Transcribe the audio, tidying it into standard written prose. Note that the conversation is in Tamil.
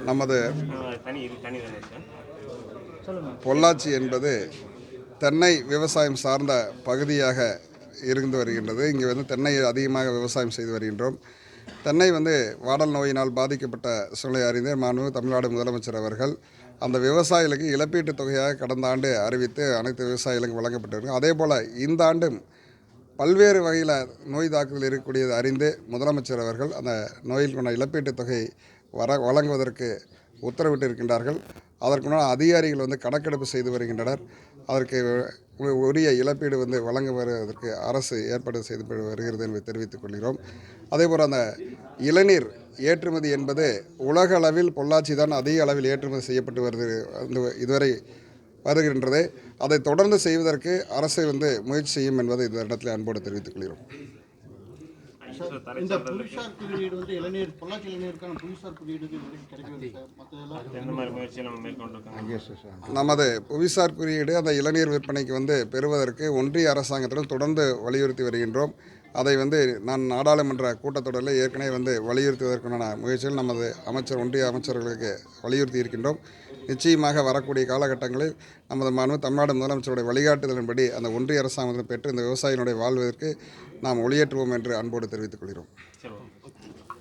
நமது பொள்ளாச்சி என்பது தென்னை விவசாயம் சார்ந்த பகுதியாக இருந்து வருகின்றது. இங்கே வந்து தென்னை அதிகமாக விவசாயம் செய்து வருகின்றோம். தென்னை வந்து வாடல் நோயினால் பாதிக்கப்பட்ட சூழ்நிலை அறிந்து மாண்புமிகு தமிழ்நாடு முதலமைச்சர் அவர்கள் அந்த விவசாயிகளுக்கு இழப்பீட்டுத் தொகையாக கடந்த ஆண்டு அறிவித்து அனைத்து விவசாயிகளுக்கும் வழங்கப்பட்டிருக்கு. அதே போல் இந்த ஆண்டும் பல்வேறு வகையில் நோய் தாக்குதல் இருக்கக்கூடியது அறிந்து முதலமைச்சர் அவர்கள் அந்த நோயிற்கான இழப்பீட்டுத் தொகை வழங்குவதற்கு உத்தரவிட்டு இருக்கின்றார்கள். அதற்குண்டான அதிகாரிகள் வந்து கணக்கெடுப்பு செய்து வருகின்றனர். அதற்கு உரிய இழப்பீடு வந்து வழங்க வருவதற்கு அரசு ஏற்பாடு செய்து வருகிறது என்பதை தெரிவித்துக் கொள்கிறோம். அதேபோல் அந்த இளநீர் ஏற்றுமதி என்பது உலக அளவில் பொள்ளாச்சி தான் அதிக அளவில் ஏற்றுமதி செய்யப்பட்டு இதுவரை வருகின்றது. அதை தொடர்ந்து செய்வதற்கு அரசு வந்து முயற்சி செய்யும் என்பதை இந்த இடத்துல அன்போடு தெரிவித்துக் கொள்கிறோம். இந்த புவிசார் குறியீடு வந்து இளநீர் பொள்ளாச்சி இளநீருக்கான புவிசார் குறியீடு கிடைக்கவில்லை சார். நமது புவிசார் குறியீடு அந்த இளநீர் விற்பனைக்கு வந்து பெறுவதற்கு ஒன்றிய அரசாங்கத்திடம் தொடர்ந்து வலியுறுத்தி வருகின்றோம். அதை வந்து நான் நாடாளுமன்ற கூட்டத்தொடரில் ஏற்கனவே வந்து வலியுறுத்துவதற்கான முயற்சிகள் நமது ஒன்றிய அமைச்சர்களுக்கு வலியுறுத்தி இருக்கின்றோம். நிச்சயமாக வரக்கூடிய காலகட்டங்களில் நமது தமிழ்நாடு முதலமைச்சருடைய வழிகாட்டுதலின்படி அந்த ஒன்றிய அரசாங்கத்தை பெற்று இந்த விவசாயிகளுடைய வாழ்வதற்கு நாம் ஒளியேற்றுவோம் என்று அன்போடு தெரிவித்துக் கொள்கிறோம்.